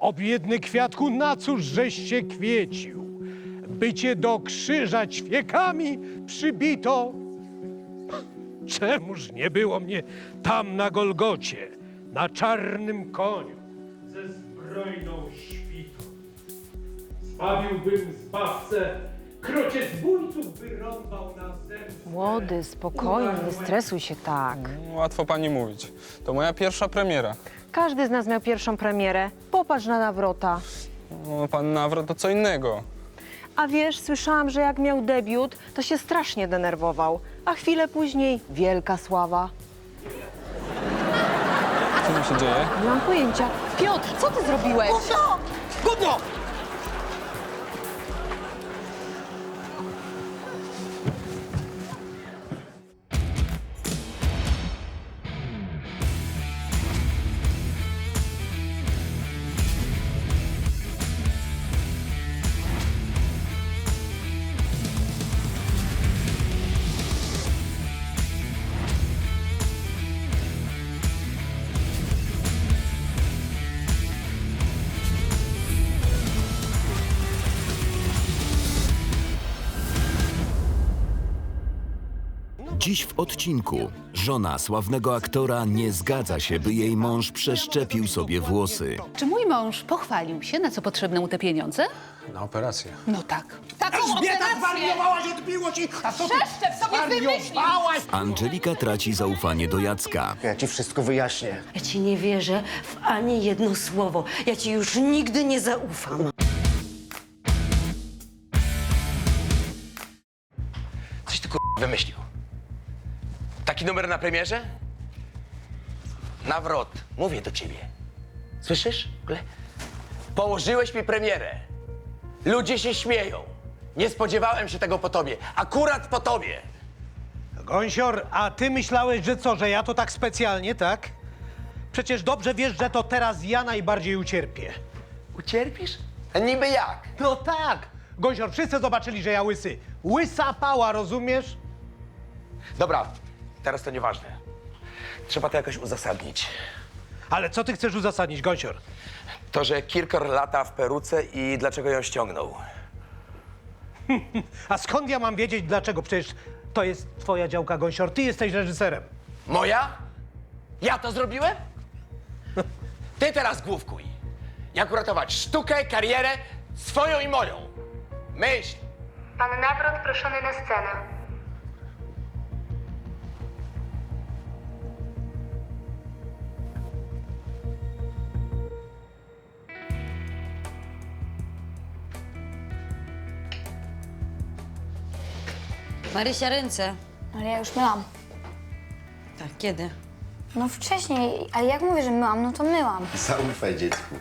O biedny kwiatku, na cóż żeś się kwiecił? By cię do krzyża ćwiekami przybito. Czemuż nie było mnie tam na Golgocie, na czarnym koniu, ze zbrojną świtą? Zbawiłbym zbawcę, krocie zbójców wyrąbał na zemstę. Młody, spokojnie, nie stresuj się tak. Łatwo pani mówić. To moja pierwsza premiera. Każdy z nas miał pierwszą premierę. Popatrz na Nawrota. No, pan Nawrot to co innego. A wiesz, słyszałam, że jak miał debiut, to się strasznie denerwował. A chwilę później wielka sława. Co tam się dzieje? Nie mam pojęcia. Piotr, co ty zrobiłeś? Gówno! Dziś w odcinku żona sławnego aktora nie zgadza się, by jej mąż przeszczepił sobie włosy. Czy mój mąż pochwalił się, na co potrzebne mu te pieniądze? Na operację. No tak. Taką Elżbieta, operację! zwariowałaś, odbiło ci! A co ty Przeszczep sobie wymyślił! zwariowałaś? Angelika traci zaufanie do Jacka. Ja ci wszystko wyjaśnię. Ja ci nie wierzę w ani jedno słowo. Ja ci już nigdy nie zaufam. Coś ty wymyślił. Taki numer na premierze? Nawrot, mówię do ciebie. Słyszysz? W ogóle? Położyłeś mi premierę. Ludzie się śmieją. Nie spodziewałem się tego po tobie. Akurat po tobie. Gąsior, a ty myślałeś, że co, że ja to tak specjalnie, tak? Przecież dobrze wiesz, że to teraz ja najbardziej ucierpię. Ucierpisz? A niby jak? No tak! Gąsior, wszyscy zobaczyli, że ja łysy. Łysa pała, rozumiesz? Dobra, teraz to nieważne. Trzeba to jakoś uzasadnić. Ale co ty chcesz uzasadnić, Gąsior? To, że Kirkor lata w peruce i dlaczego ją ściągnął. A skąd ja mam wiedzieć dlaczego? Przecież to jest twoja działka, Gąsior. Ty jesteś reżyserem. Moja? Ja to zrobiłem? Ty teraz główkuj. Jak uratować sztukę, karierę, swoją i moją. Myśl. Pan Nawrot proszony na scenę. Marysia, ręce. Ale ja już myłam. Tak, kiedy? No wcześniej, ale jak mówię, że myłam, no to myłam. Zaufaj dziecku.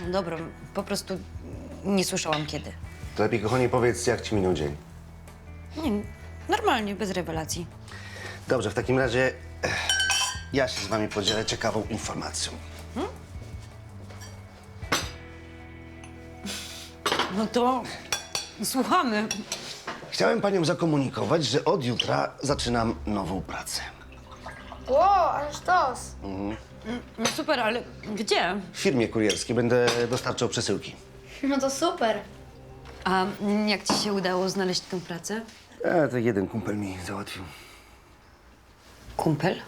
No dobra, po prostu nie słyszałam kiedy. To lepiej, kochanie, powiedz, jak ci minął dzień. Nie, normalnie, bez rewelacji. Dobrze, w takim razie ja się z wami podzielę ciekawą informacją. No to słuchamy. Chciałem paniom zakomunikować, że od jutra zaczynam nową pracę. Wow, ale sztos. No super, ale gdzie? W firmie kurierskiej będę dostarczał przesyłki. No to super. A jak ci się udało znaleźć tę pracę? To jeden kumpel mi załatwił. Kumpel?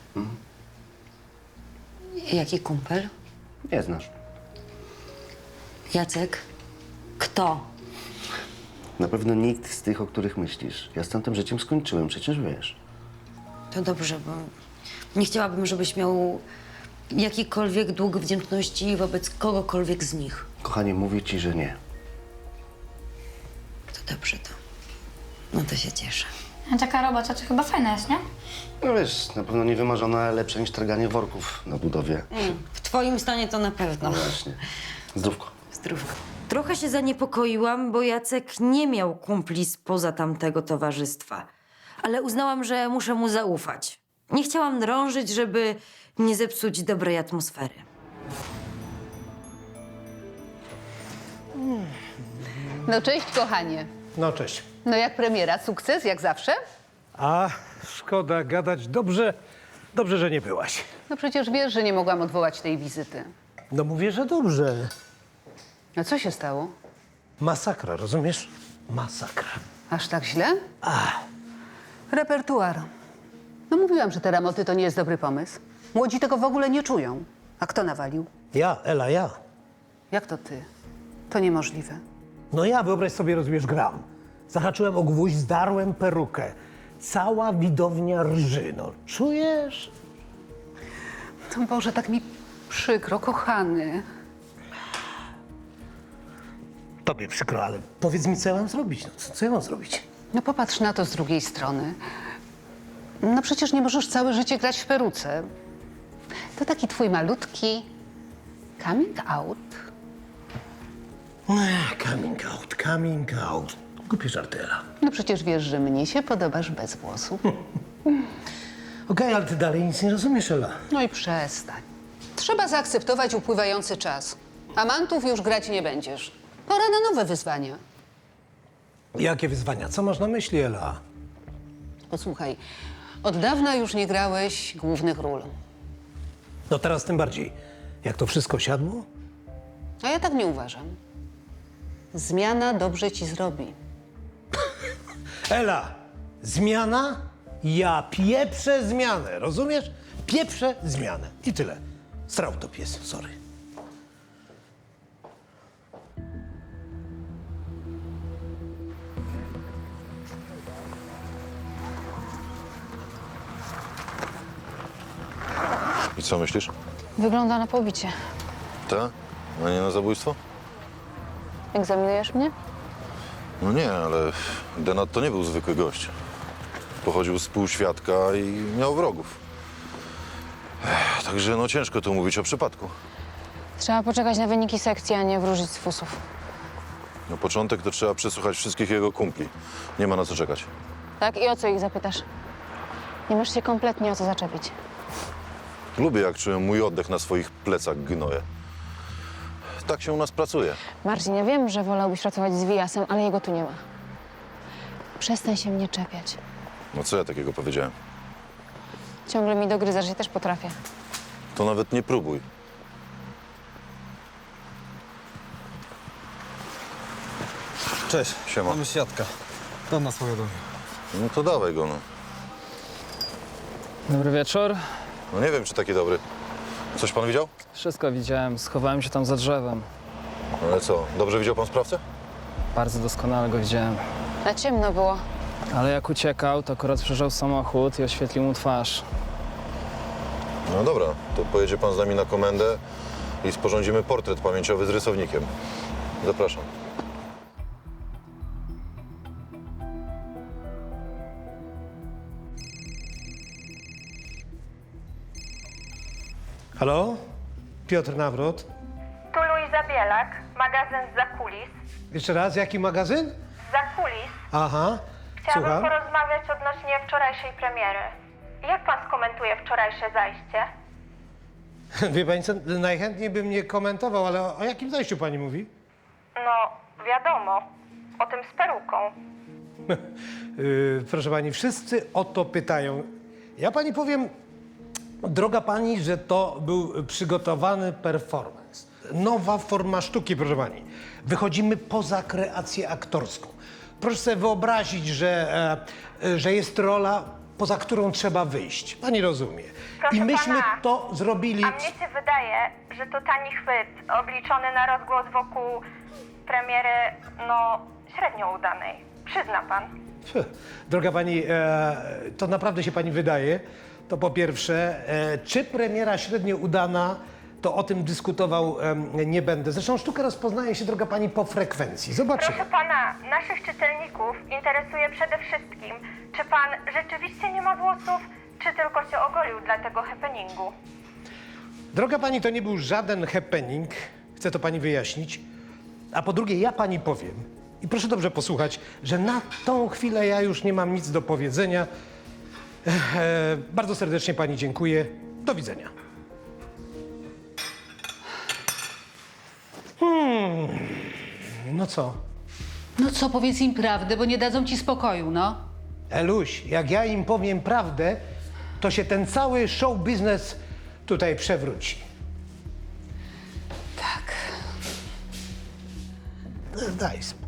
Jaki kumpel? Nie znasz. Jacek? Kto? Na pewno nikt z tych, o których myślisz. Ja z tamtym życiem skończyłem, przecież wiesz. To dobrze, bo nie chciałabym, żebyś miał jakikolwiek dług wdzięczności wobec kogokolwiek z nich. Kochanie, mówię ci, że nie. To dobrze to. No to się cieszę. A taka robota to chyba fajna jest, nie? No wiesz, na pewno niewymarzona, ale lepsza niż targanie worków na budowie. W twoim stanie to na pewno. No właśnie. Zdrówko. Zdrówko. Trochę się zaniepokoiłam, bo Jacek nie miał kumpli spoza tamtego towarzystwa. Ale uznałam, że muszę mu zaufać. Nie chciałam drążyć, żeby nie zepsuć dobrej atmosfery. No cześć, kochanie. No cześć. No jak premiera? Sukces, jak zawsze? A szkoda gadać. Dobrze, że nie byłaś. No przecież wiesz, że nie mogłam odwołać tej wizyty. No mówię, że dobrze. A co się stało? Masakra, rozumiesz? Masakra. Aż tak źle? Repertuar. No mówiłam, że te ramoty to nie jest dobry pomysł. Młodzi tego w ogóle nie czują. A kto nawalił? Ja, Ela, ja. Jak to ty? To niemożliwe. No ja, wyobraź sobie, rozumiesz, gram. Zahaczyłem o gwóźdź, zdarłem perukę. Cała widownia rży, no. Czujesz? No Boże, tak mi przykro, kochany. Tobie przykro, ale powiedz mi, co ja mam zrobić? No, co ja mam zrobić? No popatrz na to z drugiej strony. No przecież nie możesz całe życie grać w peruce. To taki twój malutki coming out. Coming out. Głupie żarty, Ela. No przecież wiesz, że mnie się podobasz bez włosów. Okej, ale ty dalej nic nie rozumiesz, Ela. No i przestań. Trzeba zaakceptować upływający czas. Amantów już grać nie będziesz. Pora na nowe wyzwania. Jakie wyzwania? Co masz na myśli, Ela? Posłuchaj, od dawna już nie grałeś głównych ról. No teraz tym bardziej. Jak to wszystko siadło? A ja tak nie uważam. Zmiana dobrze ci zrobi. Ela, zmiana? Ja pieprzę zmianę, rozumiesz? Pieprzę zmianę. I tyle. Srał to pies, sorry. I co myślisz? Wygląda na pobicie. Ta? A nie na zabójstwo? Egzaminujesz mnie? No nie, ale Denat to nie był zwykły gość. Pochodził z półświadka i miał wrogów. Także no ciężko tu mówić o przypadku. Trzeba poczekać na wyniki sekcji, a nie wróżyć z fusów. Na początek to trzeba przesłuchać wszystkich jego kumpli. Nie ma na co czekać. Tak? I o co ich zapytasz? Nie masz się kompletnie o co zaczepić. Lubię, jak czuję mój oddech na swoich plecach gnoje. Tak się u nas pracuje. Marcin, ja wiem, że wolałbyś pracować z Wijasem, ale jego tu nie ma. Przestań się mnie czepiać. No co ja takiego powiedziałem? Ciągle mi dogryzasz, że też potrafię. To nawet nie próbuj. Cześć. Siema. Mamy świadka. To nas powiadomi. No to dawaj go, no. Dobry wieczór. No nie wiem, czy taki dobry. Coś pan widział? Wszystko widziałem. Schowałem się tam za drzewem. Ale co, dobrze widział pan sprawcę? Bardzo doskonale go widziałem. Na ciemno było. Ale jak uciekał, to akurat przeżył samochód i oświetlił mu twarz. No dobra, to pojedzie pan z nami na komendę i sporządzimy portret pamięciowy z rysownikiem. Zapraszam. Halo? Piotr Nawrot. Tu Luiza Bielak, magazyn z Zakulis. Jeszcze raz, jaki magazyn? Zakulis. Aha, Chciałabym słucham. porozmawiać odnośnie wczorajszej premiery. Jak pan skomentuje wczorajsze zajście? Wie pani co, najchętniej bym nie komentował, ale o jakim zajściu pani mówi? No, wiadomo. O tym z peruką. Proszę pani, wszyscy o to pytają. Ja pani powiem, droga pani, że to był przygotowany performance. Nowa forma sztuki, proszę pani. Wychodzimy poza kreację aktorską. Proszę sobie wyobrazić, że jest rola, poza którą trzeba wyjść. Pani rozumie. Proszę I myśmy pana, to zrobili... A mnie się wydaje, że to tani chwyt, obliczony na rozgłos wokół premiery, no, średnio udanej. Przyzna pan. Droga pani, to naprawdę się pani wydaje. To po pierwsze, czy premiera średnio udana, to o tym dyskutował nie będę. Zresztą sztukę rozpoznaje się, droga pani, po frekwencji. Zobaczymy. Proszę pana, naszych czytelników interesuje przede wszystkim, czy pan rzeczywiście nie ma włosów, czy tylko się ogolił dla tego happeningu. Droga pani, to nie był żaden happening. Chcę to pani wyjaśnić. A po drugie, ja pani powiem, i proszę dobrze posłuchać, że na tą chwilę ja już nie mam nic do powiedzenia. Bardzo serdecznie pani dziękuję. Do widzenia. No co? No co, powiedz im prawdę, bo nie dadzą ci spokoju, no. Eluś, jak ja im powiem prawdę, to się ten cały show biznes tutaj przewróci. Tak. daj spokój.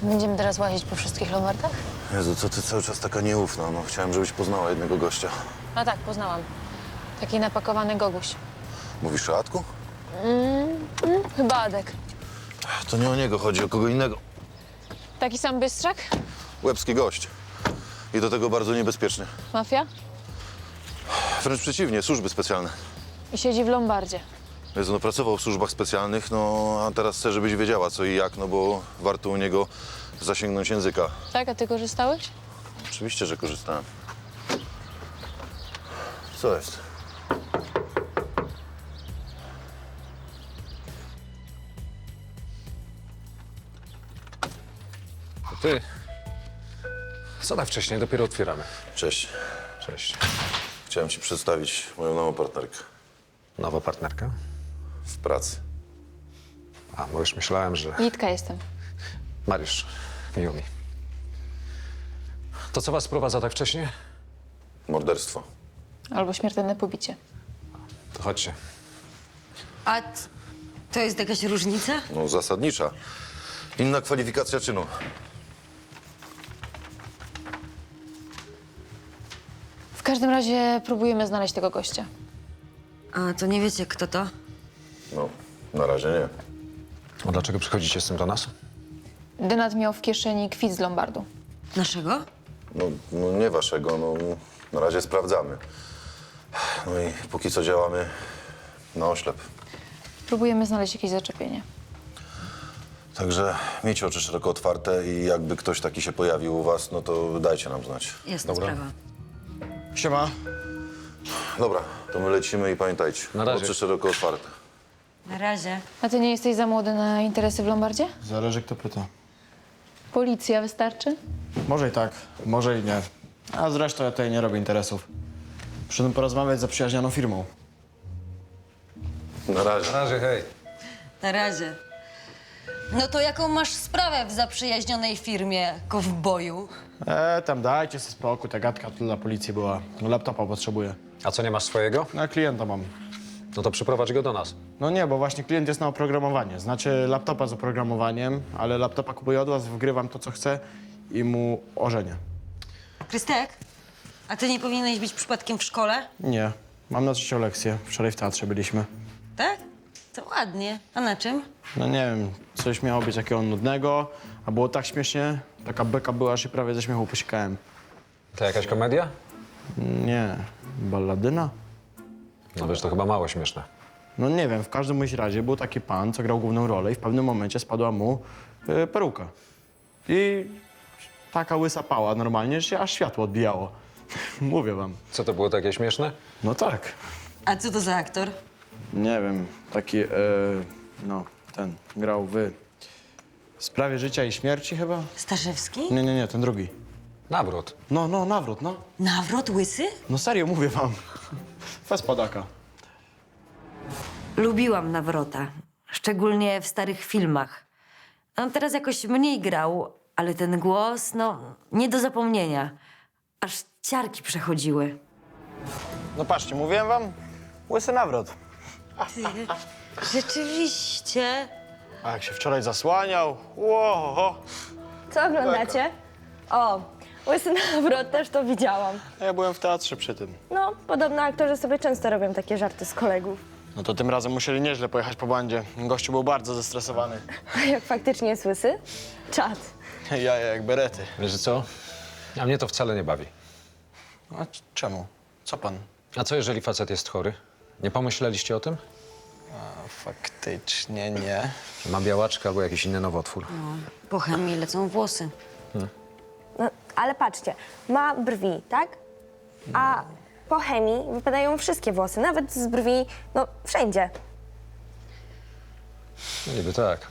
Będziemy teraz łazić po wszystkich lombardach? Jezu, co ty cały czas taka nieufna? No, chciałem, żebyś poznała jednego gościa. A tak, poznałam. Taki napakowany goguś. Mówisz o Adku? Chyba Adek. To nie o niego chodzi, o kogo innego. Taki sam bystrzak? Łebski gość. I do tego bardzo niebezpieczny. Mafia? Wręcz przeciwnie, służby specjalne. I siedzi w lombardzie. Jezu, no pracował w służbach specjalnych, no a teraz chcę, żebyś wiedziała co i jak, no bo warto u niego zasięgnąć języka. Tak, a ty korzystałeś? Oczywiście, że korzystałem. Co jest? Ty. Co tak wcześnie? Dopiero otwieramy. Cześć. Cześć. Chciałem ci przedstawić moją nową partnerkę Nowa partnerka? w pracy. A, bo już myślałem, że... Litka jestem. Mariusz, miło mi. To co was sprowadza tak wcześnie? Morderstwo. Albo śmiertelne pobicie. To chodźcie. A to jest jakaś różnica? No zasadnicza. Inna kwalifikacja czynu. W każdym razie próbujemy znaleźć tego gościa. A to nie wiecie, kto to? No, na razie nie. A dlaczego przychodzicie z tym do nas? Dynat miał w kieszeni kwit z lombardu. Naszego? No nie waszego, no na razie sprawdzamy. No i póki co działamy na oślep. Próbujemy znaleźć jakieś zaczepienie. Także miejcie oczy szeroko otwarte i jakby ktoś taki się pojawił u was, no to dajcie nam znać. Jasna sprawa. Siema. Dobra, to my lecimy i pamiętajcie, Na razie. oczy szeroko otwarte. Na razie. A ty nie jesteś za młody na interesy w lombardzie? Zależy, kto pyta. Policja wystarczy? Może i tak, może i nie. A zresztą ja tutaj nie robię interesów. Przyszedłem porozmawiać z zaprzyjaźnioną firmą. Na razie. Na razie, hej. Na razie. No to jaką masz sprawę w zaprzyjaźnionej firmie, kowboju? Tam dajcie sobie spokój, ta gadka tu dla policji była. Laptopa potrzebuję. A co, nie masz swojego? Na klienta mam. No to przyprowadź go do nas. No nie, bo właśnie klient jest na oprogramowanie. Znaczy laptopa z oprogramowaniem, ale laptopa kupuję od was, wgrywam to, co chcę i mu ożenię. Krystek, a ty nie powinieneś być przypadkiem w szkole? Nie, mam na trzecią lekcję. Wczoraj w teatrze byliśmy. Tak? To ładnie. A na czym? No nie wiem, coś miało być takiego nudnego, a było tak śmiesznie. Taka beka była, aż się prawie ze śmiechu posikałem. To jakaś komedia? Nie, balladyna? No wiesz, to chyba mało śmieszne. No nie wiem, w każdym bądź razie był taki pan, co grał główną rolę i w pewnym momencie spadła mu peruka. I taka łysa pała normalnie, że się aż światło odbijało. Mówię wam. Co, to było takie śmieszne? No tak. A co to za aktor? Nie wiem, taki, no, ten, grał w Sprawie życia i śmierci chyba? Staszewski? Nie, ten drugi. Nawrót. No, Nawrót, no. Nawrót łysy? No serio, mówię wam. Fez padaka. Lubiłam Nawrota. Szczególnie w starych filmach. On teraz jakoś mniej grał, ale ten głos, no, nie do zapomnienia. Aż ciarki przechodziły. No patrzcie, mówiłem wam, łysy nawrot. Rzeczywiście. A jak się wczoraj zasłaniał, ło. Co oglądacie? O, Łysy Nawrot, też to widziałam. Ja byłem w teatrze przy tym. No, podobno aktorzy sobie często robią takie żarty z kolegów. No to tym razem musieli nieźle pojechać po bandzie. Gościu był bardzo zestresowany. A jak faktycznie jest łysy? Czad. Jaja jak berety. Wiesz co? A mnie to wcale nie bawi. A czemu? Co pan? A co, jeżeli facet jest chory? Nie pomyśleliście o tym? Faktycznie nie. Ma białaczkę albo jakiś inny nowotwór. Po chemii lecą włosy. No, ale patrzcie, ma brwi, tak? A po chemii wypadają wszystkie włosy, nawet z brwi, no wszędzie. No niby tak.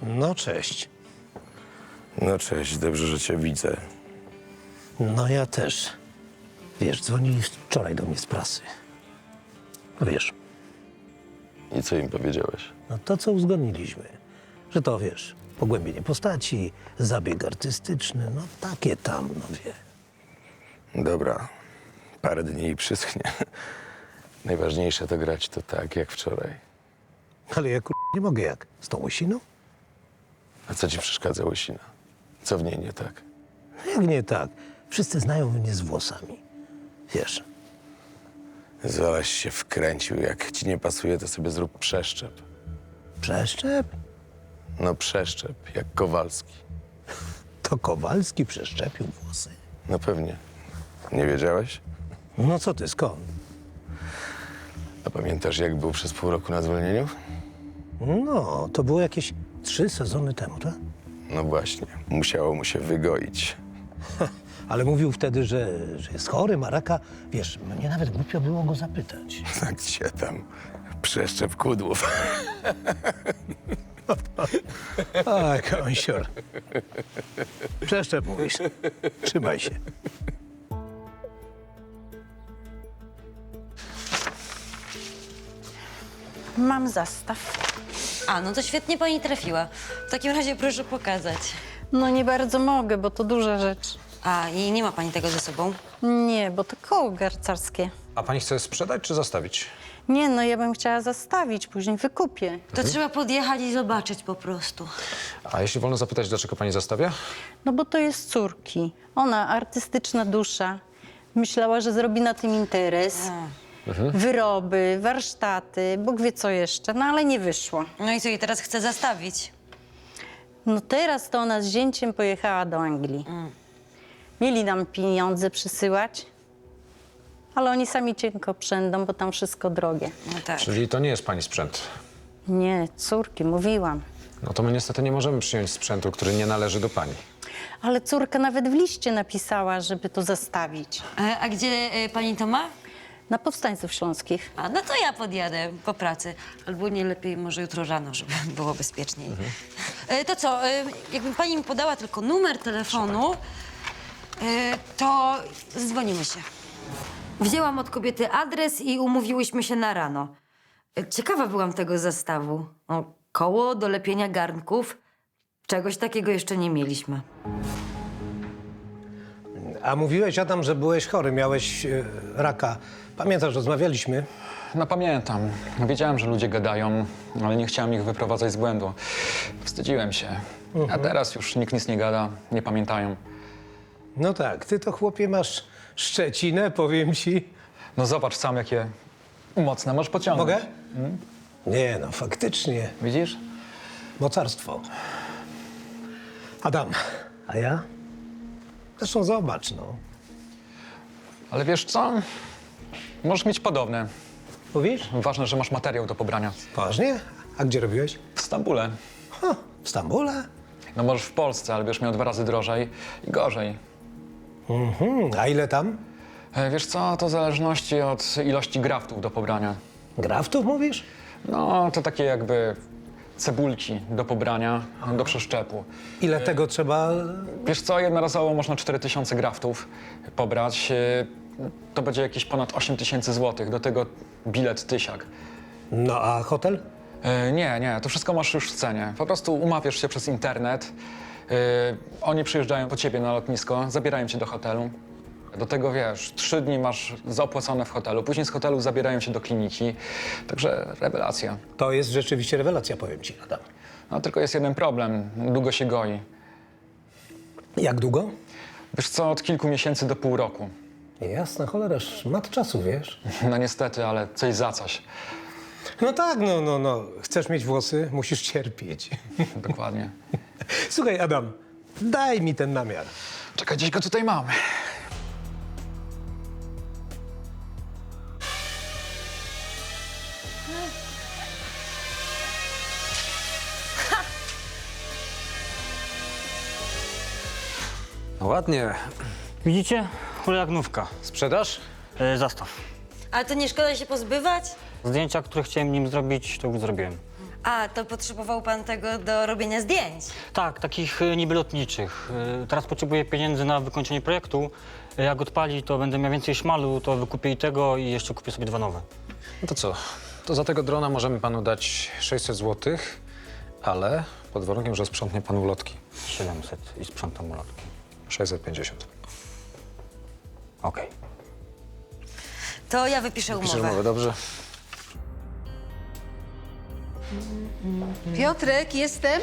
No cześć. No cześć, dobrze, że cię widzę. No ja też. Wiesz, dzwonili wczoraj do mnie z prasy. No wiesz, I co im powiedziałeś? no to co uzgodniliśmy. Że to wiesz, pogłębienie postaci, zabieg artystyczny, no takie tam, no wie. Dobra, parę dni i przyschnie. Najważniejsze to grać to tak, jak wczoraj. Ale ja nie mogę jak? Z tą łysiną? A co ci przeszkadza łysina? Co w niej nie tak? Jak nie tak? Wszyscy znają mnie z włosami. Wiesz, Zalaś się wkręcił. Jak ci nie pasuje, to sobie zrób przeszczep. przeszczep? No przeszczep, jak Kowalski. To Kowalski przeszczepił włosy. No pewnie. Nie wiedziałeś? No co ty, skąd? A pamiętasz, jak był przez pół roku na zwolnieniu? No, to było jakieś 3 sezony temu, tak? No właśnie, musiało mu się wygoić. Ale mówił wtedy, że jest chory, ma raka. Wiesz, mnie nawet głupio było go zapytać. Tak się tam przeszczep kudłów. A, kąsior. Przeszczep mówisz. Trzymaj się. Mam zastaw. A, no to świetnie pani trafiła. W takim razie proszę pokazać. No nie bardzo mogę, bo to duża rzecz. A, i nie ma pani tego ze sobą? Nie, bo to koło garcarskie. A pani chce sprzedać czy zostawić? Nie, no ja bym chciała zastawić, później wykupię. To trzeba podjechać i zobaczyć po prostu. A jeśli wolno zapytać, dlaczego pani zostawia? No bo to jest córki. Ona, artystyczna dusza, myślała, że zrobi na tym interes. Wyroby, warsztaty, Bóg wie co jeszcze, no ale nie wyszło. No i co, i teraz chce zastawić? No teraz to ona z zięciem pojechała do Anglii. Mieli nam pieniądze przysyłać, ale oni sami cienko przędą, bo tam wszystko drogie. No tak. Czyli to nie jest pani sprzęt. Nie, córki, mówiłam. No to my niestety nie możemy przyjąć sprzętu, który nie należy do pani. Ale córka nawet w liście napisała, żeby to zastawić. A gdzie pani to ma? Na Powstańców Śląskich. A, no to ja podjadę po pracy. Albo nie lepiej może jutro rano, żeby było bezpieczniej. To co, jakby pani mi podała tylko numer telefonu, to zdzwonimy się. Wzięłam od kobiety adres i umówiłyśmy się na rano. Ciekawa byłam tego zestawu. O, koło do lepienia garnków. Czegoś takiego jeszcze nie mieliśmy. A mówiłeś, Adam, że byłeś chory, miałeś raka. Pamiętasz, rozmawialiśmy? No pamiętam. Wiedziałem, że ludzie gadają, ale nie chciałem ich wyprowadzać z błędu. Wstydziłem się. A teraz już nikt nic nie gada, nie pamiętają. No tak, ty to chłopie masz szczecinę, powiem ci. No zobacz sam, jakie mocne masz pociągnąć. Mogę? Nie, no faktycznie. Widzisz? Mocarstwo. Adam, a ja? Zresztą zobacz, no. Ale wiesz co? Możesz mieć podobne. Mówisz? Ważne, że masz materiał do pobrania. Poważnie? A gdzie robiłeś? W Stambule. W Stambule? No możesz w Polsce, ale będziesz miał 2 razy drożej i gorzej. A ile tam? Wiesz co, to w zależności od ilości graftów do pobrania. Graftów mówisz? No, to takie jakby cebulki do pobrania, do przeszczepu. Ile tego trzeba? Wiesz co, jednorazowo można 4000 graftów pobrać. To będzie jakieś ponad 8000 złotych, do tego bilet 1000. No a hotel? Nie, to wszystko masz już w cenie. Po prostu umawiasz się przez internet, oni przyjeżdżają po ciebie na lotnisko, zabierają cię do hotelu. Do tego, wiesz, 3 dni masz zaopłacone w hotelu, później z hotelu zabierają cię do kliniki, także rewelacja. To jest rzeczywiście rewelacja, powiem ci, Adam. No tylko jest jeden problem, długo się goi. Jak długo? Wiesz co, od kilku miesięcy do pół roku. Jasna cholera, mat czasu, wiesz? No niestety, ale coś za coś. No tak, no. Chcesz mieć włosy, musisz cierpieć. Dokładnie. Słuchaj, Adam, daj mi ten namiar. Czekaj, gdzieś go tutaj mamy. Ładnie. Widzicie? Hulagnówka. Sprzedaż? Zastaw. Ale to nie szkoda się pozbywać? Zdjęcia, które chciałem nim zrobić, to już zrobiłem. A, to potrzebował pan tego do robienia zdjęć. Tak, takich niby lotniczych. Teraz potrzebuję pieniędzy na wykończenie projektu. Jak odpali, to będę miał więcej szmalu, to wykupię i tego i jeszcze kupię sobie 2 nowe. No to co? To za tego drona możemy panu dać 600 zł, ale pod warunkiem, że sprzątnie pan ulotki. 700 i sprzątam ulotki. 650. Okej. To ja wypiszę umowę. Piszesz umowę, dobrze? Piotrek, jestem?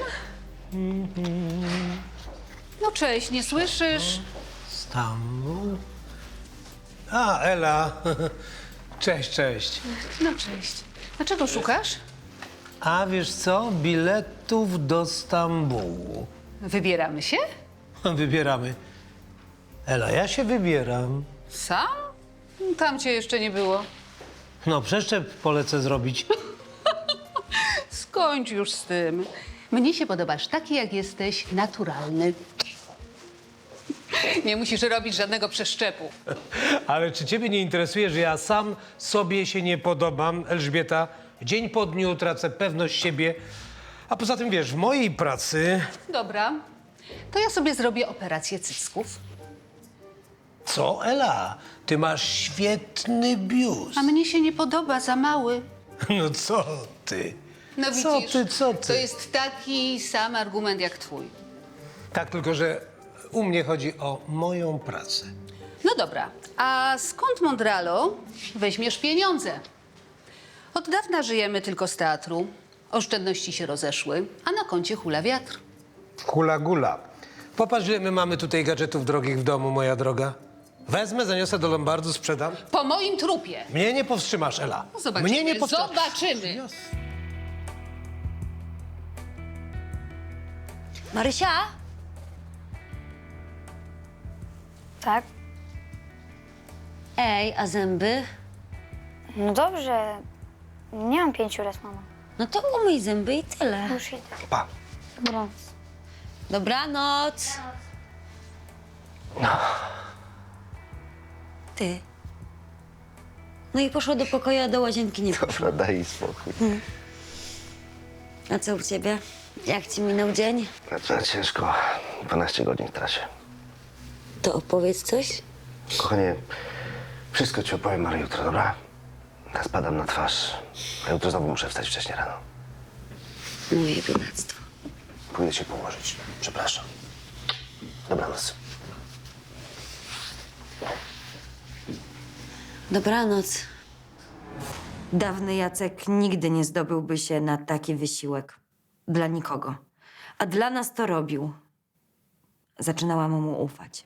No cześć, nie słyszysz? Stambul? A, Ela. Cześć, cześć. No cześć. A czego szukasz? A wiesz co? Biletów do Stambułu. Wybieramy się? Wybieramy. Ela, ja się wybieram. Sam? Tam cię jeszcze nie było. No, przeszczep polecę zrobić. Skończ już z tym. Mnie się podobasz taki, jak jesteś, naturalny. Nie musisz robić żadnego przeszczepu. Ale czy ciebie nie interesuje, że ja sam sobie się nie podobam, Elżbieta? Dzień po dniu tracę pewność siebie. A poza tym, wiesz, w mojej pracy... Dobra, to ja sobie zrobię operację cycków. Co, Ela? Ty masz świetny biust. A mnie się nie podoba, za mały. No co ty? No Co widzisz, ty, co ty? to jest taki sam argument jak twój. Tak, tylko że u mnie chodzi o moją pracę. No dobra, a skąd, Mondralo, weźmiesz pieniądze? Od dawna żyjemy tylko z teatru. Oszczędności się rozeszły, a na koncie hula wiatr. Hula gula. Popatrz, ile my mamy tutaj gadżetów drogich w domu, moja droga. Wezmę, zaniosę do lombardu, sprzedam. Po moim trupie. Mnie nie powstrzymasz, Ela. No zobaczymy, Mnie nie powstrzymasz. zobaczymy. Marysia? Tak? Ej, a zęby? No dobrze. Nie mam 5 raz, mama. No to umyj zęby i tyle. Już idę. Pa. Dobranoc. Dobranoc. Ty. No i poszła do pokoju, a do łazienki nie poszła. Dobra, daj spokój. A co u ciebie? Jak ci minął dzień? Ciężko. 12 godzin w trasie. To opowiedz coś. Kochanie, wszystko ci opowiem, ale jutro, dobra? Ja spadam na twarz, a jutro znowu muszę wstać wcześnie rano. Moje biedactwo. Pójdę się położyć. Przepraszam. Dobranoc. Dobranoc. Dawny Jacek nigdy nie zdobyłby się na taki wysiłek. Dla nikogo. A dla nas to robił. Zaczynałam mu ufać.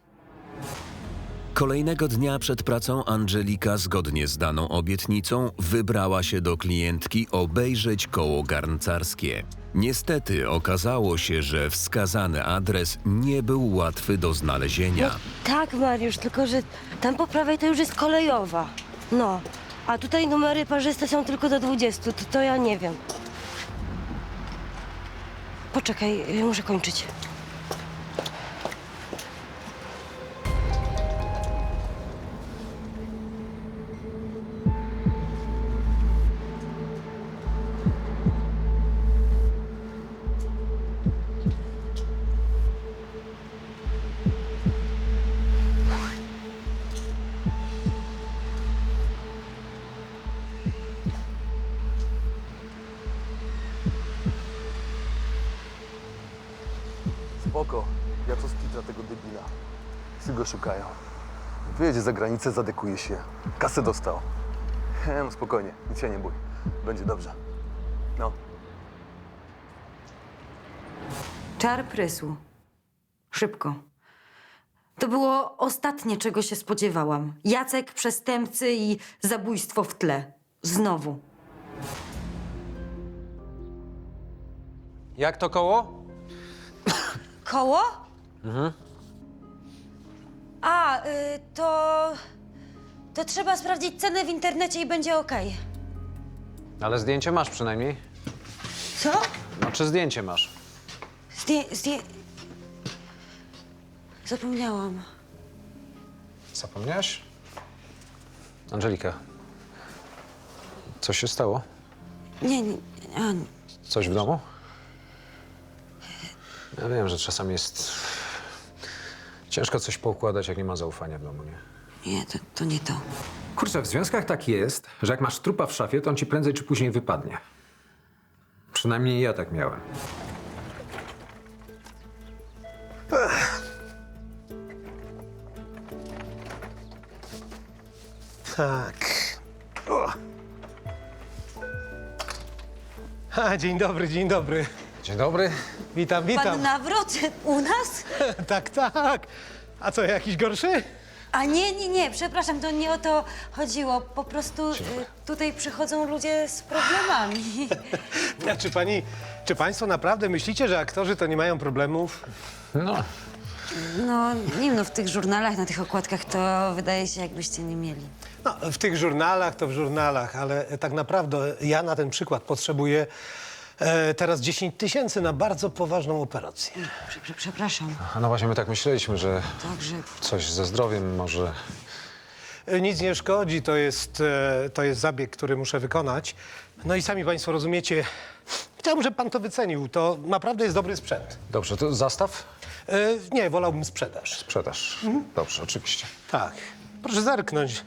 Kolejnego dnia przed pracą Angelika, zgodnie z daną obietnicą, wybrała się do klientki obejrzeć koło garncarskie. Niestety okazało się, że wskazany adres nie był łatwy do znalezienia. Tak, Mariusz, tylko że tam po prawej to już jest kolejowa. No, a tutaj numery parzyste są tylko do 20, to ja nie wiem. Poczekaj, muszę kończyć. Spoko. Ja co spitra tego debila. Psy go szukają. Wyjedzie za granicę, zadekuje się. Kasę dostał. No spokojnie, nic się nie bój. Będzie dobrze. No. Czar prysł. Szybko. To było ostatnie, czego się spodziewałam. Jacek, przestępcy i zabójstwo w tle. Znowu. Jak to koło? Koło? Mhm. A, to trzeba sprawdzić cenę w internecie i będzie okej. Ale zdjęcie masz przynajmniej. Co? No, czy zdjęcie masz? Zapomniałam. Zapomniałaś? Angelika, coś się stało? Nie. Coś w domu? Ja wiem, że czasami jest ciężko coś poukładać, jak nie ma zaufania w domu, nie? Nie, to nie to. Kurczę, w związkach tak jest, że jak masz trupa w szafie, to on ci prędzej czy później wypadnie. Przynajmniej ja tak miałem. Tak. O. Dzień dobry, dzień dobry. Dzień dobry. Witam, witam. Pan Nawrot u nas? Tak, tak. A co, jakiś gorszy? A nie, przepraszam, to nie o to chodziło. Po prostu tutaj przychodzą ludzie z problemami. Ja, czy państwo naprawdę myślicie, że aktorzy to nie mają problemów? No. No, nie wiem, no w tych żurnalach, na tych okładkach to wydaje się, jakbyście nie mieli. No, w tych żurnalach to w żurnalach, ale tak naprawdę ja na ten przykład potrzebuję teraz 10 000 na bardzo poważną operację. Przepraszam. No właśnie, my tak myśleliśmy, że Także coś ze zdrowiem może... Nic nie szkodzi, to jest zabieg, który muszę wykonać. No i sami państwo rozumiecie, chciałbym, żeby pan to wycenił. To naprawdę jest dobry sprzęt. Dobrze, to zastaw? Nie, wolałbym sprzedaż. Sprzedaż. Dobrze, oczywiście. Tak. Proszę zerknąć.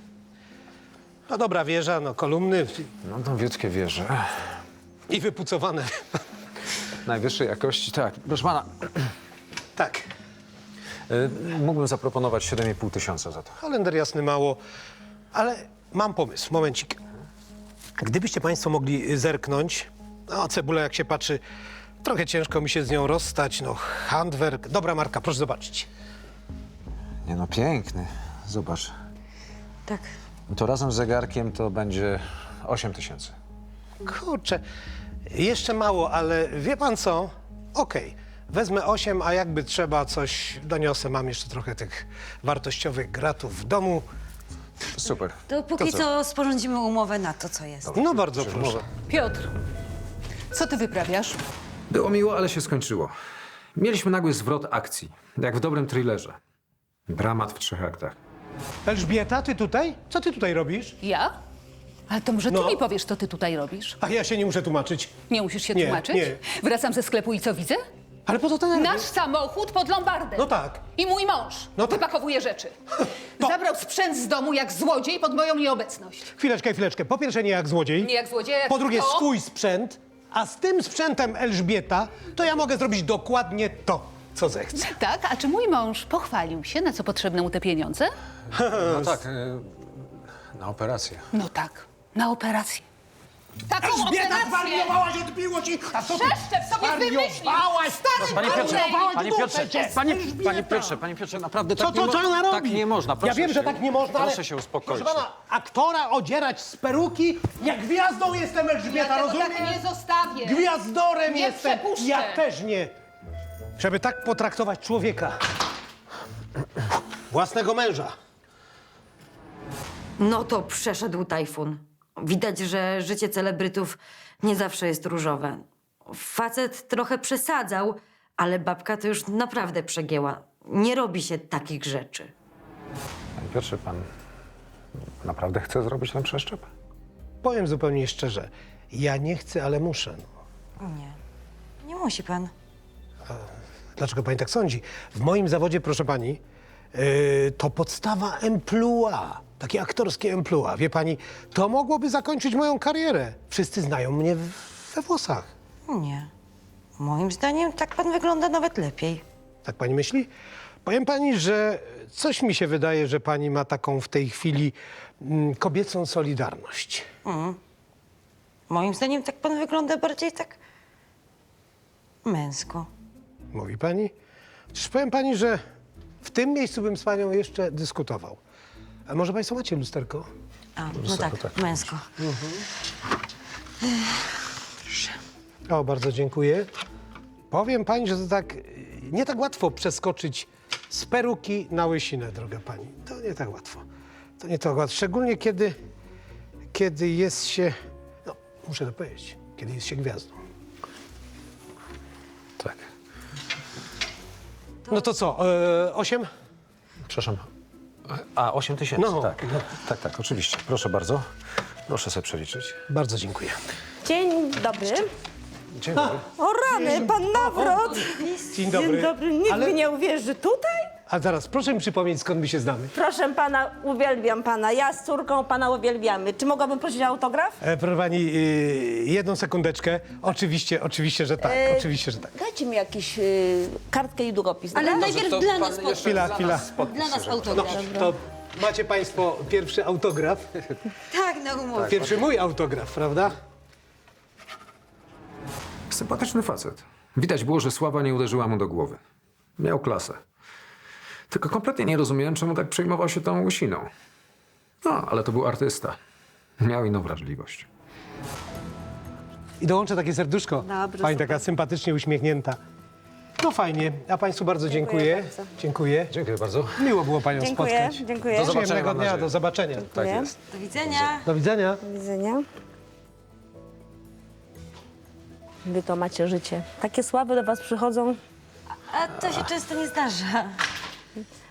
No dobra wieża, no kolumny No, nowiutkie wieże. i wypucowane. Najwyższej jakości, tak. Proszę pana, Tak. mógłbym zaproponować 7,5 tysiąca za to. Kalender jasny mało, ale mam pomysł, momencik. Gdybyście państwo mogli zerknąć, no cebula jak się patrzy, trochę ciężko mi się z nią rozstać, no handwerk, dobra marka, proszę zobaczyć. Nie no, piękny. Zobacz. tak. To razem z zegarkiem to będzie 8 tysięcy. Kurczę, jeszcze mało, ale wie pan co? Okej, wezmę 8, a jakby trzeba coś doniosę. Mam jeszcze trochę tych wartościowych gratów w domu. Super. To póki co? co sporządzimy umowę na to, co jest. No bardzo proszę. Piotr, co ty wyprawiasz? Było miło, ale się skończyło. Mieliśmy nagły zwrot akcji, jak w dobrym thrillerze. Dramat w 3 aktach. Elżbieta, ty tutaj? Co ty tutaj robisz? Ja? Ale to może ty No. mi powiesz, co ty tutaj robisz? A ja się nie muszę tłumaczyć. Nie musisz się Nie, tłumaczyć? nie. Wracam ze sklepu i co widzę? Ale po co ten Nasz samochód pod lombardem. No tak. I mój mąż No tak. wypakowuje rzeczy. Zabrał sprzęt z domu jak złodziej pod moją nieobecność. Chwileczkę. Po pierwsze nie jak złodziej. Nie jak złodziej, jak Po drugie kto? swój sprzęt. A z tym sprzętem Elżbieta, to ja mogę zrobić dokładnie to, co zechcę. Tak, a czy mój mąż pochwalił się, na co potrzebne mu te pieniądze? No tak, na operację. No tak, na operację. Taką operację! zwariowałaś od miłości! A co ty Przeszczep sobie wymyślił! Stary Panie Piotrze, Barney! Panie Piotrze, naprawdę Co tak nie ona robi? Tak nie można, proszę Ja wiem, się, że tak nie można, ale... Proszę się uspokoić. Proszę pana, aktora odzierać z peruki? Jak gwiazdą jestem, Elżbieta, Ja tego rozumiesz? tak nie zostawię! Gwiazdorem Nie jestem! przepuszczę. Ja też nie! Żeby tak potraktować człowieka. Własnego męża. No to przeszedł tajfun. Widać, że życie celebrytów nie zawsze jest różowe. Facet trochę przesadzał, ale babka to już naprawdę przegięła. Nie robi się takich rzeczy. Panie Piotrze, pan naprawdę chce zrobić ten przeszczep? Powiem zupełnie szczerze, ja nie chcę, ale muszę. No. Nie musi pan. Dlaczego pani tak sądzi? W moim zawodzie, proszę pani, to podstawa emploi, takie aktorskie emploi. Wie pani, to mogłoby zakończyć moją karierę. Wszyscy znają mnie we włosach. Nie. Moim zdaniem tak pan wygląda nawet lepiej. Tak pani myśli? Powiem pani, że coś mi się wydaje, że pani ma taką w tej chwili kobiecą solidarność. Moim zdaniem tak pan wygląda bardziej tak męsko. Mówi pani? Przecież powiem pani, że w tym miejscu bym z panią jeszcze dyskutował. A może państwo macie lusterko? A, no tak, męsko. O, bardzo dziękuję. Powiem pani, że to tak nie tak łatwo przeskoczyć z peruki na łysinę, droga pani. To nie tak łatwo. To nie tak łatwo. Szczególnie kiedy jest się, no muszę to powiedzieć, kiedy jest się gwiazdą. Tak. No to co, 8? Przepraszam. A, 8 tysięcy, No. tak. Tak, oczywiście. Proszę bardzo. Proszę sobie przeliczyć. Bardzo dziękuję. Dzień dobry. Dzień dobry. O rany, pan Nawrot. Dzień dobry. Dzień dobry. Nikt Ale- mi nie uwierzy. Tutaj? A zaraz, proszę mi przypomnieć, skąd my się znamy. Proszę pana, uwielbiam pana. Ja z córką pana uwielbiamy. Czy mogłabym prosić o autograf? Proszę pani, jedną sekundeczkę. Oczywiście, że tak. Oczywiście, że tak. Dajcie mi jakąś kartkę i długopis. Ale dobra? najpierw to dla pan nas jeszcze podpis. Chwila. Dla nas autograf. To Macie państwo pierwszy autograf. Tak, na umowę. Pierwszy mój autograf, prawda? Sympatyczny facet. Widać było, że sława nie uderzyła mu do głowy. Miał klasę. Tylko kompletnie nie rozumiałem, czemu tak przejmował się tą łysiną. No, ale to był artysta. Miał inną wrażliwość. I dołączę takie serduszko. Dobrze, Pani super. taka sympatycznie uśmiechnięta. No fajnie. A państwu bardzo dziękuję. Dziękuję. Dziękuję bardzo. Miło było panią Dziękuję, spotkać. dziękuję. Do zobaczenia, Przyjemnego mam dnia, nadzieję. do zobaczenia. Tak jest. Do widzenia. Do widzenia. Do widzenia. Wy to macie życie. Takie sławy do was przychodzą. A to się często nie zdarza.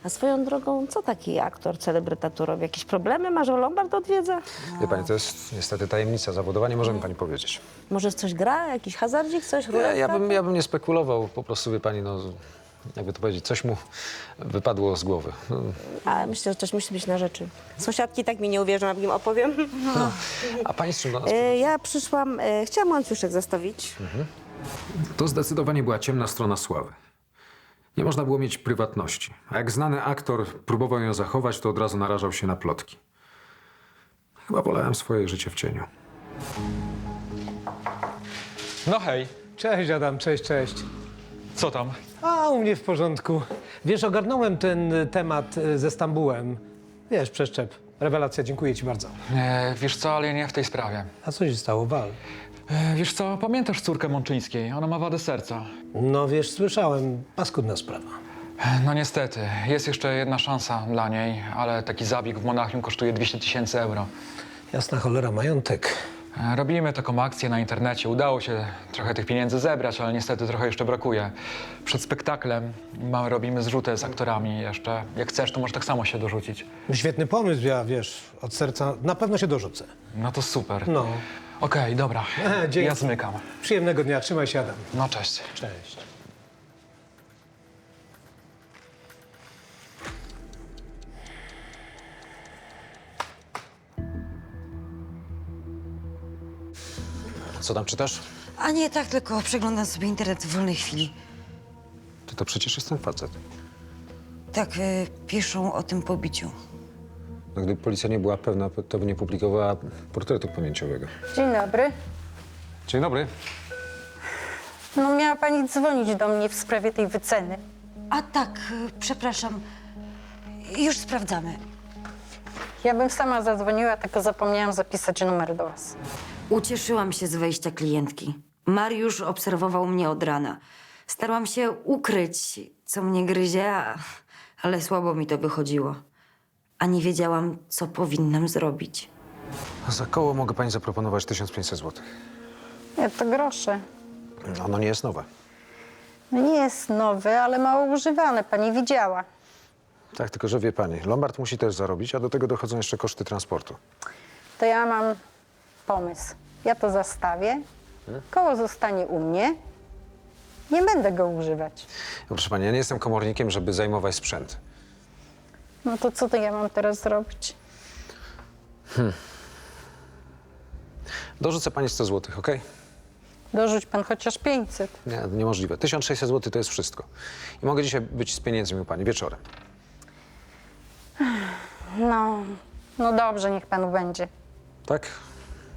A swoją drogą, co taki aktor, celebryta tu robi? Jakieś problemy ma, że Lombard odwiedza? Wie pani, to jest niestety tajemnica zawodowa, nie możemy pani powiedzieć. Może coś gra? Jakiś hazardzik, coś? Nie, Ruletka? ja bym nie spekulował, po prostu, wie pani, no, jakby to powiedzieć, coś mu wypadło z głowy. No, Ale myślę, że coś musi być na rzeczy. Sąsiadki tak mi nie uwierzą, jak im opowiem. a pani z czym do nas? Ja przyszłam, chciałam łańcuszek zastawić. To zdecydowanie była ciemna strona sławy. Nie można było mieć prywatności. A jak znany aktor próbował ją zachować, to od razu narażał się na plotki. Chyba wolałem swoje życie w cieniu. No hej, Cześć Adam, cześć, cześć. co tam? A u mnie w porządku. Wiesz, ogarnąłem ten temat ze Stambułem. Wiesz, przeszczep. Rewelacja, dziękuję ci bardzo. Wiesz co, ale nie w tej sprawie. A co się stało, Wal? Wiesz co, pamiętasz córkę Mączyńskiej? Ona ma wadę serca. No wiesz, słyszałem. Paskudna sprawa. No niestety, jest jeszcze jedna szansa dla niej, ale taki zabieg w Monachium kosztuje 200 000 euro. Jasna cholera, majątek. Robimy taką akcję na internecie. Udało się trochę tych pieniędzy zebrać, ale niestety trochę jeszcze brakuje. Przed spektaklem robimy zrzutę z aktorami jeszcze. Jak chcesz, to możesz tak samo się dorzucić. Świetny pomysł, ja wiesz, od serca na pewno się dorzucę. No to super. No. Okej, dobra. Dzięki. Ja zmykam. Przyjemnego dnia, trzymaj się, Adam. No cześć. Cześć. Co tam czytasz? A nie, tak, tylko przeglądam sobie internet w wolnej chwili. To przecież jest ten facet. Tak, piszą o tym pobiciu. No, gdyby policja nie była pewna, to by nie publikowała portretu pamięciowego. Dzień dobry. Dzień dobry. No miała pani dzwonić do mnie w sprawie tej wyceny. A tak, przepraszam. Już sprawdzamy. Ja bym sama zadzwoniła, tylko zapomniałam zapisać numer do was. Ucieszyłam się z wejścia klientki. Mariusz obserwował mnie od rana. Starałam się ukryć, co mnie gryzie, ale słabo mi to wychodziło. A nie wiedziałam, co powinnam zrobić. Za koło mogę pani zaproponować 1500 zł. Nie, to grosze. Ono nie jest nowe. No nie jest nowe, ale mało używane, pani widziała. Tak, tylko że wie pani, Lombard musi też zarobić, a do tego dochodzą jeszcze koszty transportu. To ja mam pomysł. Ja to zastawię, koło zostanie u mnie, nie będę go używać. No, proszę pani, ja nie jestem komornikiem, żeby zajmować sprzęt. No to co to ja mam teraz zrobić? Dorzucę pani 100 zł, okej? Dorzuć pan chociaż 500. Nie, niemożliwe. 1600 zł to jest wszystko. I mogę dzisiaj być z pieniędzmi u pani wieczorem. No dobrze, niech panu będzie. Tak?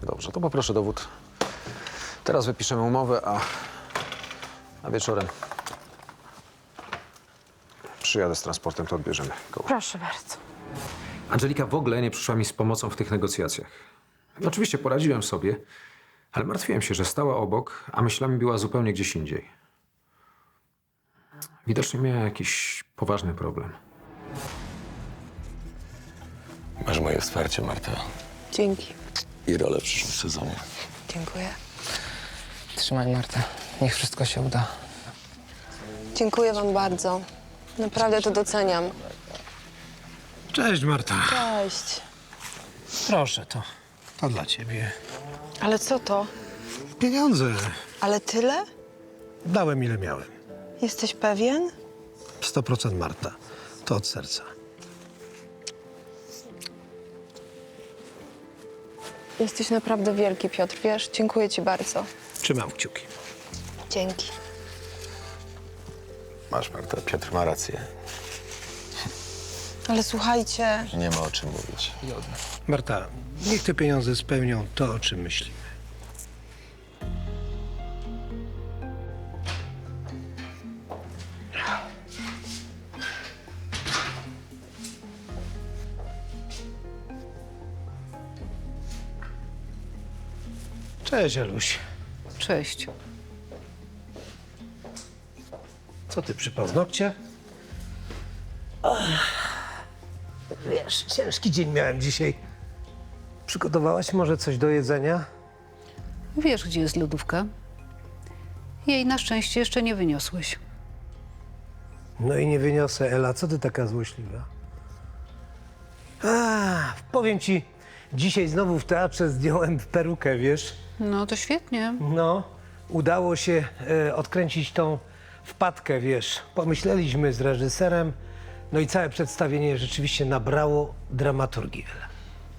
Dobrze, to poproszę dowód. Teraz wypiszemy umowę, a wieczorem przyjadę z transportem, to odbierzemy koło. Proszę bardzo. Angelika w ogóle nie przyszła mi z pomocą w tych negocjacjach. Oczywiście poradziłem sobie, ale martwiłem się, że stała obok, a myślami była zupełnie gdzieś indziej. Widocznie miała jakiś poważny problem. Masz moje wsparcie, Marta. Dzięki. I rolę w przyszłym sezonie. Dziękuję. Trzymaj, Marta. Niech wszystko się uda. Dziękuję wam bardzo. Naprawdę to doceniam. Cześć, Marta. Cześć. Proszę, to dla ciebie. Ale co to? Pieniądze. Ale tyle? Dałem, ile miałem. Jesteś pewien? 100% Marta. To od serca. Jesteś naprawdę wielki, Piotr, wiesz? Dziękuję ci bardzo. Trzymam kciuki. Dzięki. Masz, Marta, Piotr ma rację. Ale słuchajcie... Nie ma o czym mówić. Marta, niech te pieniądze spełnią to, o czym myślimy. Cześć, Eluś. Cześć. Co ty, przy paznokciach? Wiesz, ciężki dzień miałem dzisiaj. Przygotowałaś może coś do jedzenia? Wiesz, gdzie jest lodówka? Jej na szczęście jeszcze nie wyniosłeś. No i nie wyniosę, Ela. Co ty taka złośliwa? Powiem ci, dzisiaj znowu w teatrze zdjąłem perukę, wiesz? No to świetnie. No, udało się odkręcić tą wpadkę, wiesz. Pomyśleliśmy z reżyserem, no i całe przedstawienie rzeczywiście nabrało dramaturgii, Ela.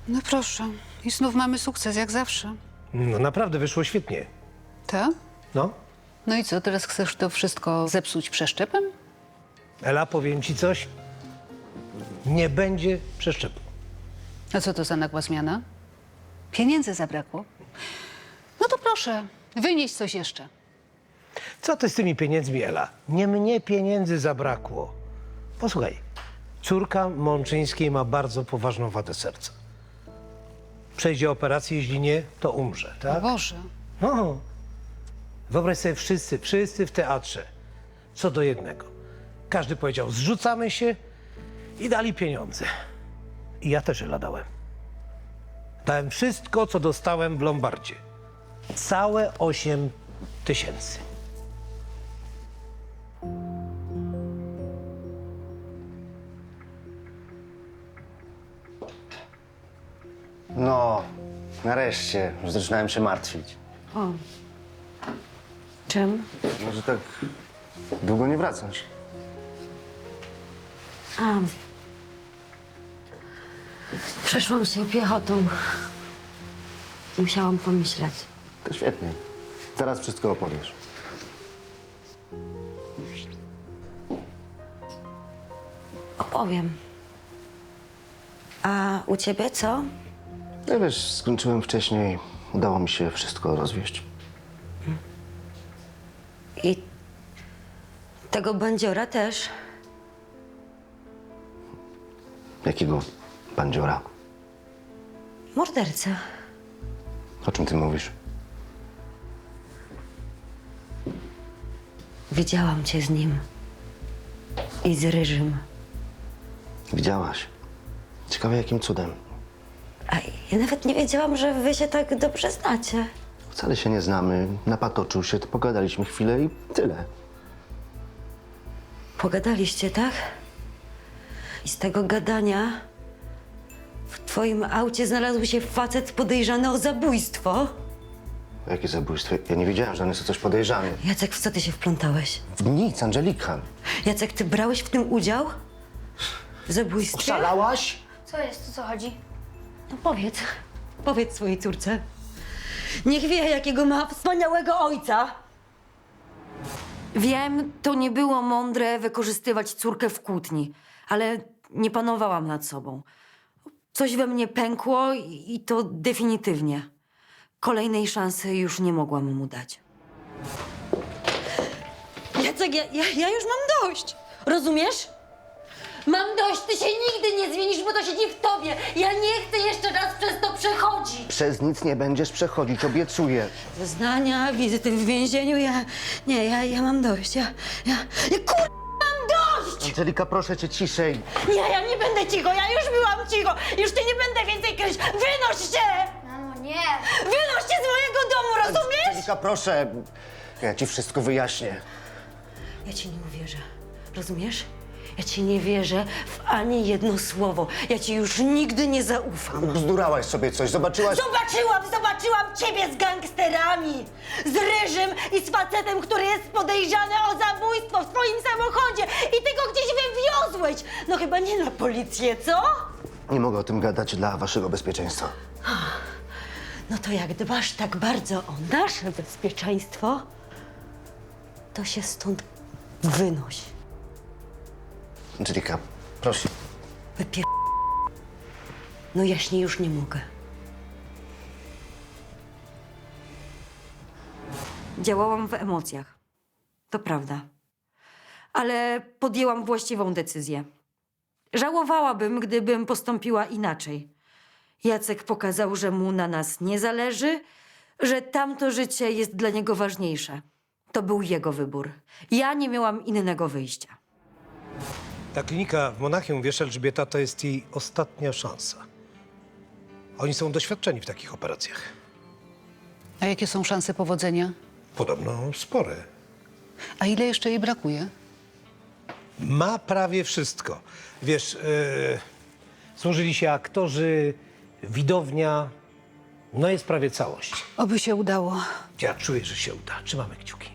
No proszę. I znów mamy sukces, jak zawsze. No naprawdę wyszło świetnie. Tak? No. No i co, teraz chcesz to wszystko zepsuć przeszczepem? Ela, powiem ci coś. Nie będzie przeszczepu. A co to za nagła zmiana? Pieniędzy zabrakło? No to proszę, wynieś coś jeszcze. Co ty z tymi pieniędzmi, Ela? Nie mnie pieniędzy zabrakło. Posłuchaj, córka Mączyńskiej ma bardzo poważną wadę serca. Przejdzie operację, jeśli nie, to umrze, tak? O Boże. No. Wyobraź sobie wszyscy w teatrze. Co do jednego. Każdy powiedział, zrzucamy się i dali pieniądze. I ja też Ela dałem. Dałem wszystko, co dostałem w Lombardzie. Całe 8 000. No, nareszcie. Już zaczynałem się martwić. O. Czym? Może tak długo nie wracasz? A. Przeszłam się piechotą. Musiałam pomyśleć. To świetnie. Teraz wszystko opowiesz. Opowiem. A u ciebie co? Ja wiesz, skończyłem wcześniej. Udało mi się wszystko rozwieść. I tego bandziora też. Jakiego bandziora? Mordercę. O czym ty mówisz? Widziałam cię z nim. I z Ryżym. Widziałaś. Ciekawe, jakim cudem. A ja nawet nie wiedziałam, że wy się tak dobrze znacie. Wcale się nie znamy. Napatoczył się, to pogadaliśmy chwilę i tyle. Pogadaliście, tak? I z tego gadania w twoim aucie znalazł się facet podejrzany o zabójstwo. Jakie zabójstwo? Ja nie wiedziałem, że on jest o coś podejrzany. Jacek, w co ty się wplątałeś? W nic, Angelika. Jacek, ty brałeś w tym udział? W zabójstwie? Oszalałaś? Co jest? O co chodzi? No powiedz swojej córce. Niech wie, jakiego ma wspaniałego ojca. Wiem, to nie było mądre wykorzystywać córkę w kłótni, ale nie panowałam nad sobą. Coś we mnie pękło i to definitywnie. Kolejnej szansy już nie mogłam mu dać. Jacek, ja już mam dość. Rozumiesz? Mam dość, ty się nigdy nie zmienisz, bo to siedzi w tobie. Ja nie chcę jeszcze raz przez to przechodzić. Przez nic nie będziesz przechodzić, obiecuję. Zeznania, wizyty w więzieniu, ja mam dość. Ja mam dość! Angelika, proszę cię, ciszej. Ja nie będę cicho, ja już byłam cicho. Już ty nie będę więcej kryć. Wynoś się! Mamo, nie! Wynoś się z mojego domu, rozumiesz? Angelika, proszę. Ja ci wszystko wyjaśnię. Ja ci nie uwierzę, rozumiesz? Ja ci nie wierzę w ani jedno słowo. Ja ci już nigdy nie zaufam. Bzdurałaś sobie coś, zobaczyłaś... Zobaczyłam ciebie z gangsterami! Z Ryżym i z facetem, który jest podejrzany o zabójstwo w twoim samochodzie i ty go gdzieś wywiozłeś! No chyba nie na policję, co? Nie mogę o tym gadać dla waszego bezpieczeństwa. No to jak dbasz tak bardzo o nasze bezpieczeństwo, to się stąd wynoś. Angelika, proszę. No jaśniej już nie mogę. Działałam w emocjach. To prawda. Ale podjęłam właściwą decyzję. Żałowałabym, gdybym postąpiła inaczej. Jacek pokazał, że mu na nas nie zależy, że tamto życie jest dla niego ważniejsze. To był jego wybór. Ja nie miałam innego wyjścia. Ta klinika w Monachium, wiesz, Elżbieta, to jest jej ostatnia szansa. Oni są doświadczeni w takich operacjach. A jakie są szanse powodzenia? Podobno spore. A ile jeszcze jej brakuje? Ma prawie wszystko. Wiesz, służyli się aktorzy, widownia. No jest prawie całość. Oby się udało. Ja czuję, że się uda. Trzymamy kciuki.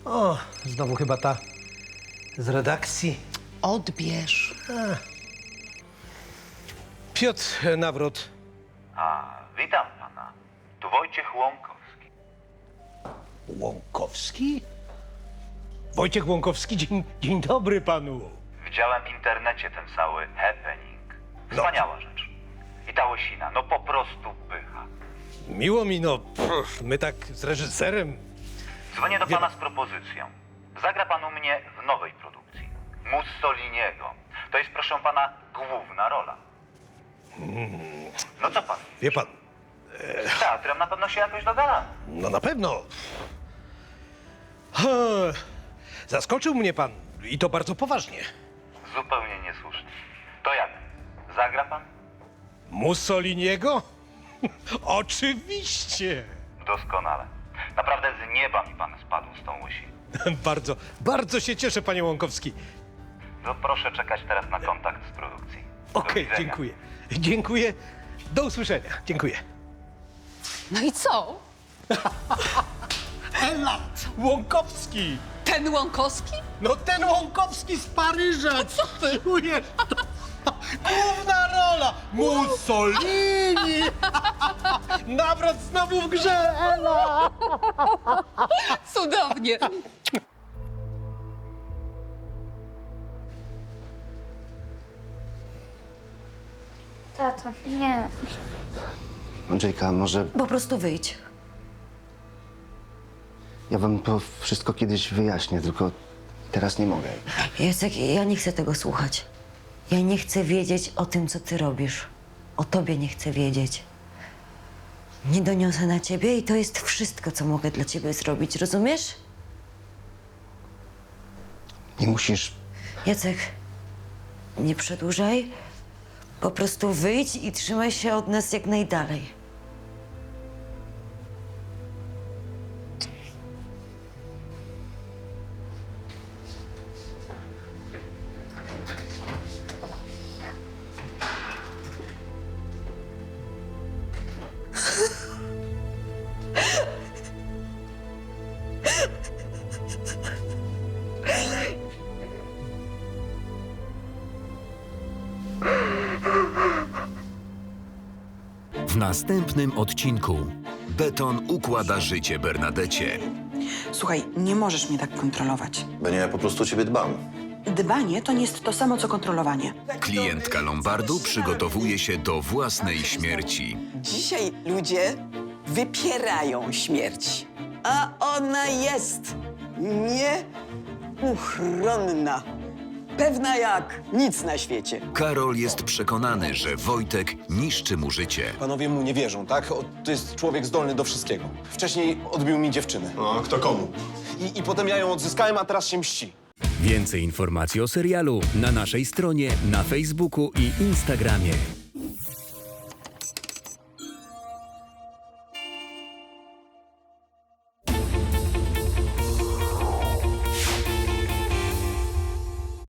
O, znowu chyba ta z redakcji. Odbierz. Piotr Nawrot. Witam pana. Tu Wojciech Łąkowski. Łąkowski? Wojciech Łąkowski, dzień dobry panu. Widziałem w internecie ten cały happening. Wspaniała rzecz. I ta łysina, no po prostu pycha. Miło mi, no, my tak z reżyserem. Dzwonię do pana z propozycją. Zagra pan u mnie w nowej produkcji. Mussoliniego. To jest, proszę pana, główna rola. No co pan? Wie pan, Z teatrem na pewno się jakoś dogadamy. no na pewno. Zaskoczył mnie pan i to bardzo poważnie. Zupełnie niesłusznie. To jak? Zagra pan? Mussoliniego? Oczywiście. Doskonale. Naprawdę z nieba mi pan spadł z tą łysiną. Bardzo się cieszę, panie Łąkowski. No proszę czekać teraz na kontakt z produkcji. Do Okej, widzenia. dziękuję. Dziękuję. Do usłyszenia. Dziękuję. No i co? Ela Łąkowski. Ten Łąkowski? No ten Łąkowski z Paryża. Co ty czujesz? Główna rola. Mussolini. Nawrot znowu w grze. Ela. Cudownie. Tato, nie. Andrzejka, może Po prostu wyjdź. ja wam to wszystko kiedyś wyjaśnię, tylko teraz nie mogę. Jacek, ja nie chcę tego słuchać. Ja nie chcę wiedzieć o tym, co ty robisz. O tobie nie chcę wiedzieć. Nie doniosę na ciebie i to jest wszystko, co mogę dla ciebie zrobić, rozumiesz? Nie musisz. Jacek, nie przedłużaj. Po prostu wyjdź i trzymaj się od nas jak najdalej. W następnym odcinku Beton układa życie Bernadecie. Słuchaj, nie możesz mnie tak kontrolować. Benia, ja po prostu o ciebie dbam. Dbanie to nie jest to samo, co kontrolowanie. Klientka Lombardu przygotowuje się do własnej śmierci. Dzisiaj ludzie wypierają śmierć, a ona jest nieuchronna. Pewna jak nic na świecie. Karol jest przekonany, że Wojtek niszczy mu życie. Panowie mu nie wierzą, tak? To jest człowiek zdolny do wszystkiego. Wcześniej odbił mi dziewczynę. No, kto komu? I potem ja ją odzyskałem, a teraz się mści. Więcej informacji o serialu na naszej stronie, na Facebooku i Instagramie.